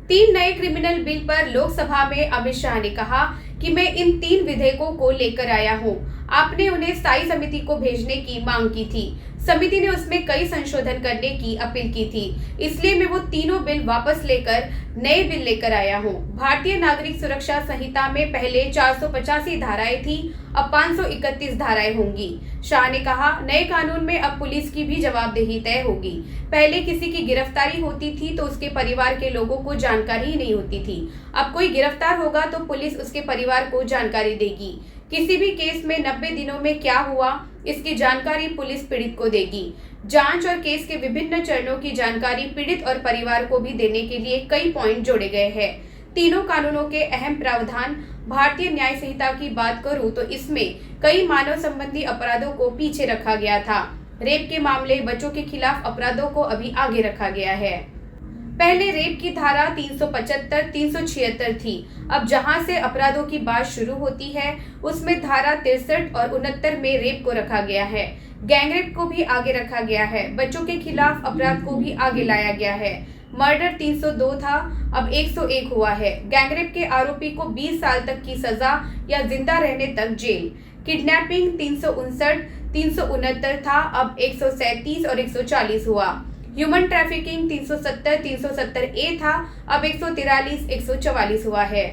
तीन नए criminal bill पर लोकसभा में अमित शाह ने कहा कि मैं इन तीन विधेयकों को लेकर आया हूं। आपने उन्हें स्थायी समिति को भेजने की मांग की थी। समिति ने उसमें कई संशोधन करने की अपील की थी, इसलिए मैं वो तीनों बिल वापस लेकर नए बिल लेकर आया हूं। भारतीय नागरिक सुरक्षा संहिता में पहले 485 धाराएं थी, अब 531 धाराएं होंगी। शाह ने कहा, नए कानून में अब पुलिस की भी जवाबदेही तय होगी। पहले किसी की गिरफ्तारी होती थी तो उसके परिवार के लोगों को जानकारी ही नहीं होती थी। अब कोई गिरफ्तार होगा तो पुलिस उसके परिवार को जानकारी देगी। किसी भी केस में 90 दिनों में क्या हुआ, इसकी जानकारी पुलिस पीड़ित को देगी। जांच और केस के विभिन्न चरणों की जानकारी पीड़ित और परिवार को भी देने के लिए कई पॉइंट जोड़े गए हैं। तीनों कानूनों के अहम प्रावधान। भारतीय न्याय संहिता की बात करूं तो इसमें कई मानव संबंधी अपराधों को पीछे रखा गया था। रेप के मामले, बच्चों के खिलाफ अपराधों को अभी आगे रखा गया है। पहले रेप की धारा 375, 376 थी। अब जहां से अपराधों की बात शुरू होती है उसमें धारा 63 और 69 में रेप को रखा गया है। गैंगरेप को भी आगे रखा गया है। बच्चों के खिलाफ अपराध को भी आगे लाया गया है। मर्डर 302 था, अब 101 हुआ है। गैंगरेप के आरोपी को 20 साल तक की सजा या जिंदा रहने तक जेल। किडनैपिंग 359, 369 था, अब 137 और 140 हुआ। ह्यूमन ट्रैफिकिंग 370, 370A था, अब 143, 144 हुआ है।